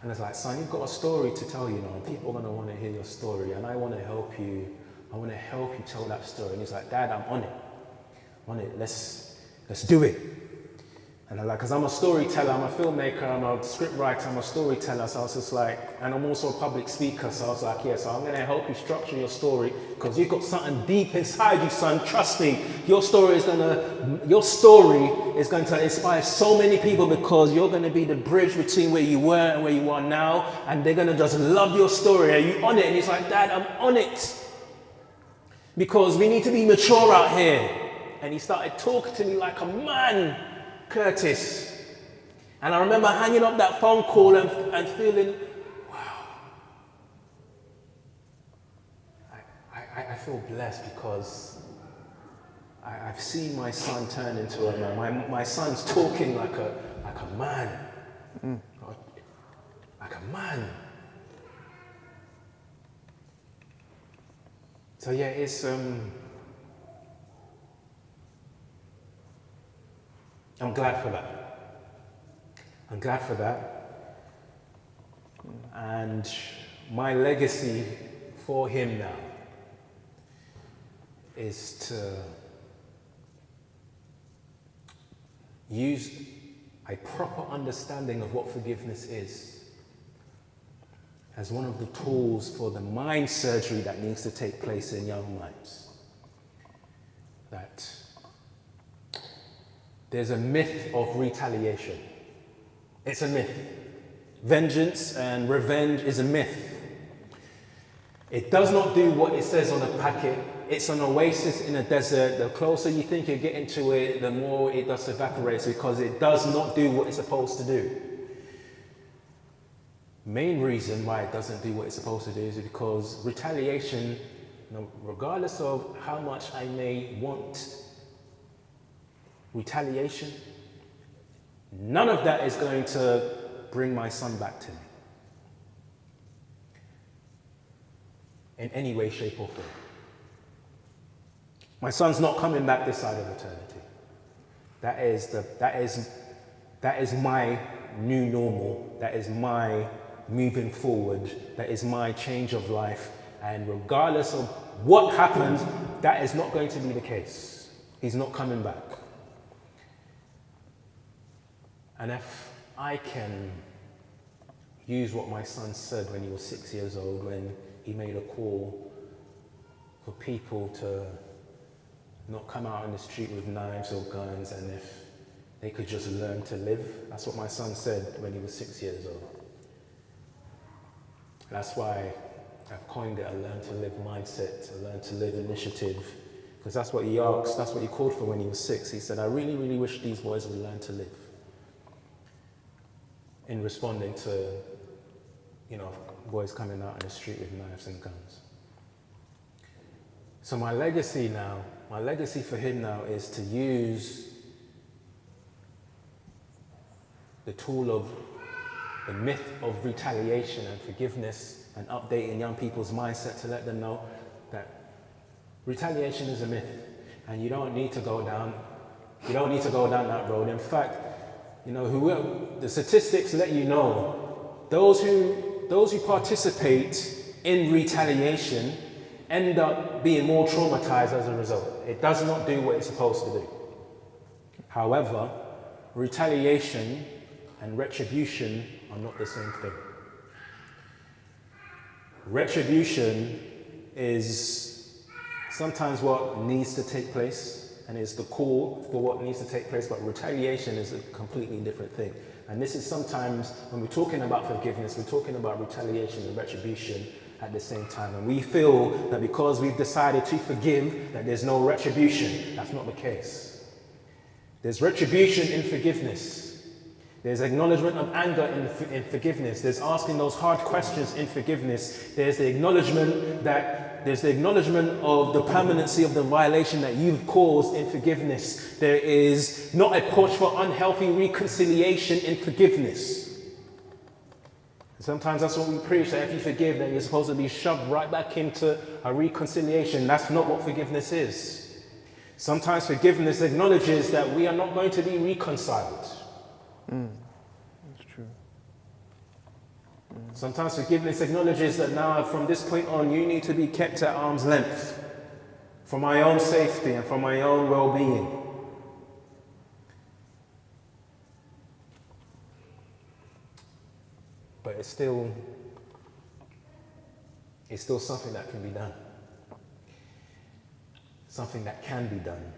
And it's like, son, you've got a story to tell, and people are going to want to hear your story, and I want to help you. I want to help you tell that story. And he's like, Dad, I'm on it. Let's do it. And I'm like, because I'm a storyteller, I'm a filmmaker, I'm a scriptwriter, I'm a storyteller. So I was just like, and I'm also a public speaker. So I was like, yeah, so I'm going to help you structure your story because you've got something deep inside you, son. Trust me, your story is going to inspire so many people because you're going to be the bridge between where you were and where you are now. And they're going to just love your story. Are you on it? And he's like, Dad, I'm on it. Because we need to be mature out here. And he started talking to me like a man, Curtis. And I remember hanging up that phone call and feeling, wow. I feel blessed because I've seen my son turn into a man. My son's talking like a man. Like a man. So yeah, it's I'm glad for that. And my legacy for him now is to use a proper understanding of what forgiveness is as one of the tools for the mind surgery that needs to take place in young minds. That there's a myth of retaliation. It's a myth. Vengeance and revenge is a myth. It does not do what it says on the packet. It's an oasis in a desert. The closer you think you're getting to it, the more it does evaporate because it does not do what it's supposed to do. Main reason why it doesn't do what it's supposed to do is because retaliation, regardless of how much I may want retaliation, none of that is going to bring my son back to me in any way, shape, or form. My son's not coming back this side of eternity. That is my new normal. That is my moving forward. That is my change of life. And regardless of what happens, that is not going to be the case. He's not coming back. And if I can use what my son said when he was 6 years old, when he made a call for people to not come out on the street with knives or guns, and if they could just learn to live. That's what my son said when he was 6 years old. That's why I've coined it a learn to live mindset, a learn to live initiative, because that's what he asked, that's what he called for when he was 6. He said, I really, really wish these boys would learn to live. In responding to, boys coming out on the street with knives and guns. So my legacy now, my legacy for him now is to use the tool of the myth of retaliation and forgiveness and updating young people's mindset to let them know that retaliation is a myth and you don't need to go down that road. In fact, the statistics let you know those who participate in retaliation end up being more traumatized as a result. It does not do what it's supposed to do. However, retaliation and retribution are not the same thing. Retribution is sometimes what needs to take place and is the call for what needs to take place, but retaliation is a completely different thing. And this is sometimes, when we're talking about forgiveness, we're talking about retaliation and retribution at the same time. And we feel that because we've decided to forgive, that there's no retribution. That's not the case. There's retribution in forgiveness. There's acknowledgement of anger in forgiveness. There's asking those hard questions in forgiveness. There's the acknowledgement of the permanency of the violation that you've caused in forgiveness. There is not a push for unhealthy reconciliation in forgiveness. Sometimes that's what we preach, that if you forgive, then you're supposed to be shoved right back into a reconciliation. That's not what forgiveness is. Sometimes forgiveness acknowledges that we are not going to be reconciled.
That's true.
Sometimes forgiveness acknowledges that now, from this point on, you need to be kept at arm's length for my own safety and for my own well-being. But it's still something that can be done. Something that can be done,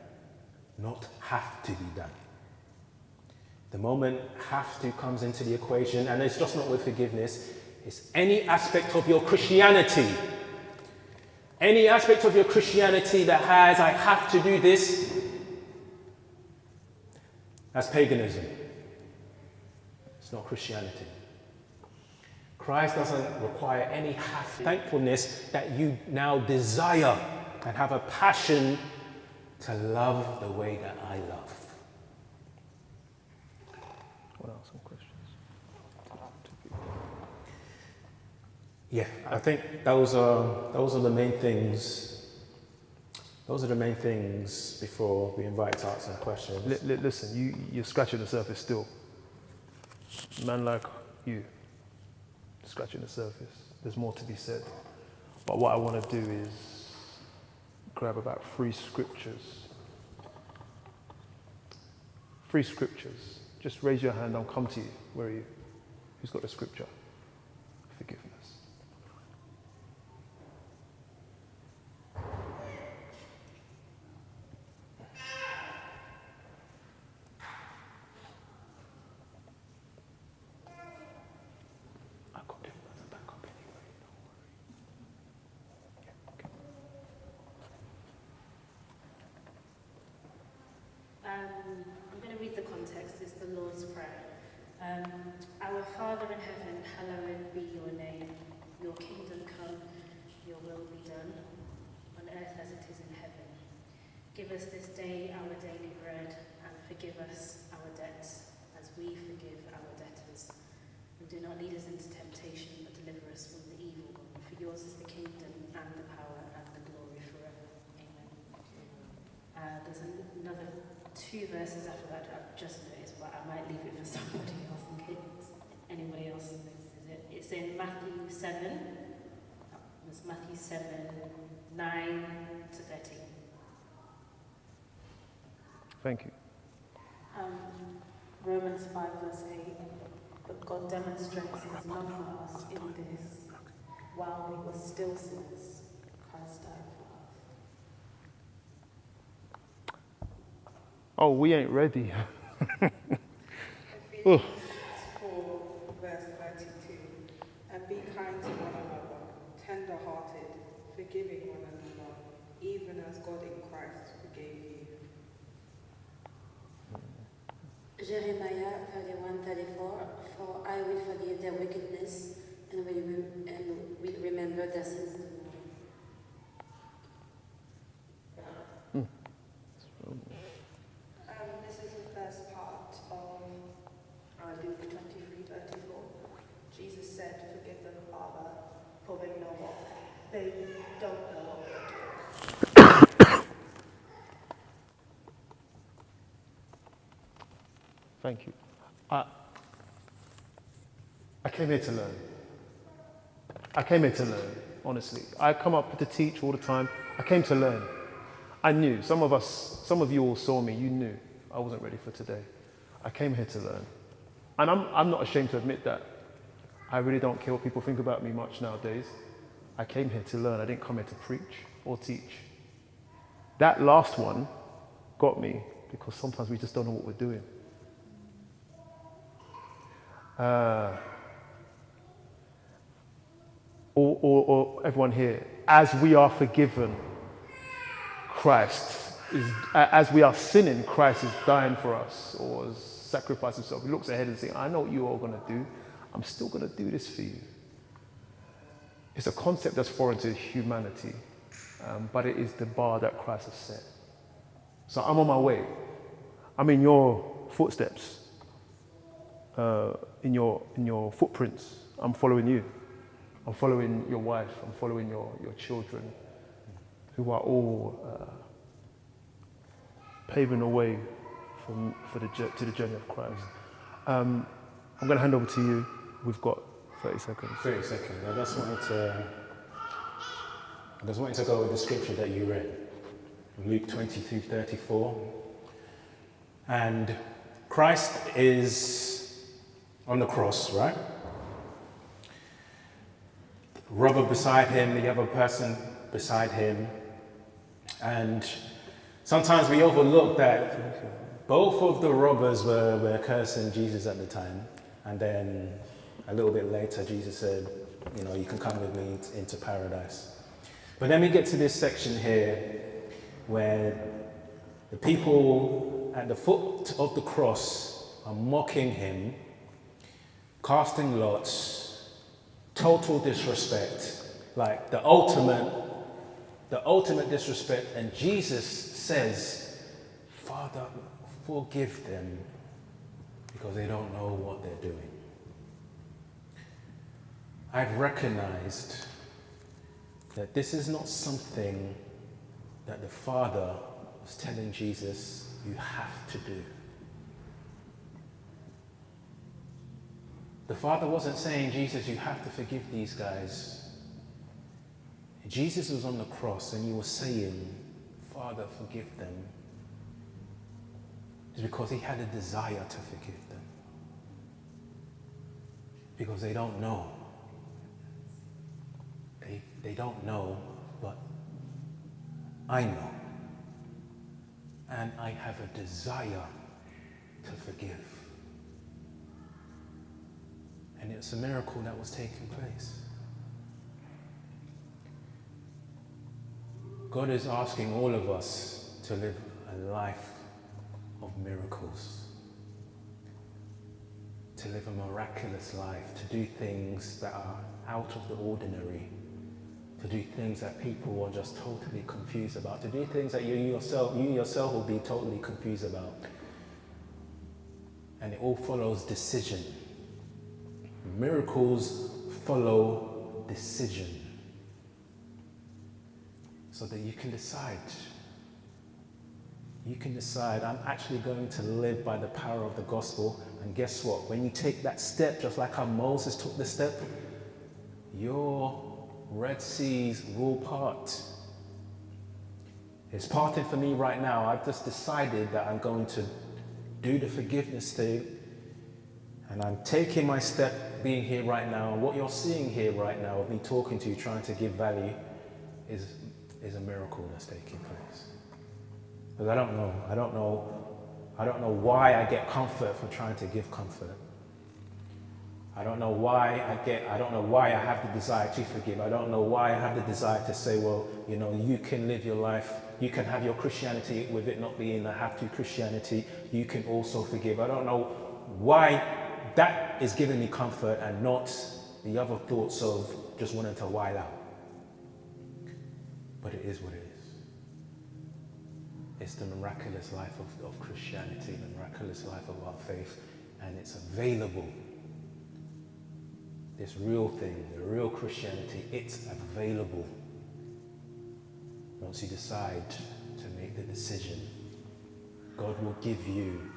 not have to be done. The moment have to comes into the equation, and it's just not with forgiveness, it's any aspect of your Christianity. Any aspect of your Christianity that has, I have to do this, that's paganism. It's not Christianity. Christ doesn't require any thankfulness that you now desire and have a passion to love the way that I love.
What else? Some questions?
Yeah, I think those are the main things. Those are the main things before we invite to ask some questions.
Listen, you're scratching the surface still. Man like you, scratching the surface. There's more to be said. But what I want to do is grab about 3 scriptures. 3 scriptures. Just raise your hand, I'll come to you. Where are you? Who's got the scripture? Forgiveness. I got it as a backup anyway, don't worry. Yeah, okay.
I'm going to read the context. It's the Lord's Prayer. Our Father in heaven, hallowed be your name. Your kingdom come, your will be done, on earth as it is in heaven. Give us this day our daily bread, and forgive us our debts, as we forgive our debtors. And do not lead us into temptation, but deliver us from the evil one. For yours is the kingdom, and the power, and the glory forever. Amen. There's another 2 verses after that I've just noticed, but I might leave it for somebody else in case anybody else notices it. It's in Matthew 7. It's Matthew 7, 9 to 13.
Thank you.
Romans 5 verse 8. But God demonstrates his love for us in this: while we were still sinners, Christ died for us.
Oh, we ain't ready.
Ephesians 4, verse 32. And be kind to one another, tender-hearted, forgiving one another, even as God in Christ forgave you.
Jeremiah 31:34. For I will forgive their wickedness and will remember their sins no more.
Luke 23:34. Jesus said, "Forgive them, Father, for they don't know what they're doing."
Thank you. I came here to learn. I came here to learn, honestly. I come up to teach all the time. I came to learn. I knew, some of you all saw me, you knew I wasn't ready for today. I came here to learn. And I'm not ashamed to admit that. I really don't care what people think about me much nowadays. I came here to learn. I didn't come here to preach or teach. That last one got me because sometimes we just don't know what we're doing. Or everyone here, as we are forgiven, as we are sinning, Christ is dying for us or has sacrificed himself. He looks ahead and says, I know what you're all going to do. I'm still going to do this for you. It's a concept that's foreign to humanity, but it is the bar that Christ has set. So I'm on my way. I'm in your footsteps, in your footprints. I'm following you. I'm following your wife. I'm following your children, who are all paving the way to the journey of Christ. I'm going to hand over to you. We've got 30 seconds.
30 seconds. I just wanted to go with the scripture that you read, Luke 23:34. And Christ is on the cross, right? Robber beside him, the other person beside him. And sometimes we overlook that both of the robbers were cursing Jesus at the time. And then a little bit later, Jesus said, you can come with me into paradise. But then we get to this section here where the people at the foot of the cross are mocking him, casting lots, total disrespect, like the ultimate disrespect. And Jesus says, Father, forgive them because they don't know what they're doing. I've recognized that this is not something that the Father was telling Jesus, you have to do. The Father wasn't saying, Jesus, you have to forgive these guys. Jesus was on the cross and he was saying, Father, forgive them. It's because he had a desire to forgive them. Because they don't know. They don't know, but I know. And I have a desire to forgive. And it's a miracle that was taking place. God is asking all of us to live a life of miracles, to live a miraculous life, to do things that are out of the ordinary, to do things that people are just totally confused about, to do things that you yourself will be totally confused about. And it all follows decision. Miracles follow decision. So that you can decide. You can decide, I'm actually going to live by the power of the gospel. And guess what? When you take that step, just like how Moses took the step, your Red Seas will part. It's parting for me right now. I've just decided that I'm going to do the forgiveness thing. And I'm taking my step being here right now. And what you're seeing here right now of me talking to you, trying to give value, is a miracle that's taking place. Because I don't know why I get comfort for trying to give comfort. I don't know why I have the desire to forgive. I don't know why I have the desire to say, well, you can live your life, you can have your Christianity with it not being a have-to Christianity, you can also forgive. I don't know why that is giving me comfort and not the other thoughts of just wanting to while out. But it is what it is. It's the miraculous life of Christianity, the miraculous life of our faith. and it's available. This real thing, the real Christianity, it's available. Once you decide to make the decision, God will give you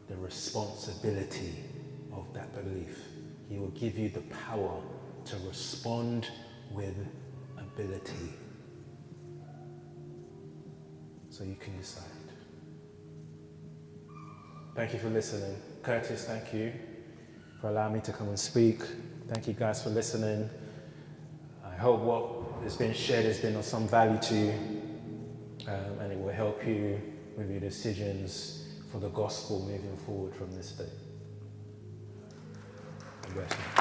the responsibility of that belief. He will give you the power to respond with ability. So you can decide. Thank you for listening. Curtis, thank you for allowing me to come and speak. Thank you guys for listening. I hope what has been shared has been of some value to you, and it will help you with your decisions for the gospel moving forward from this day. God bless you.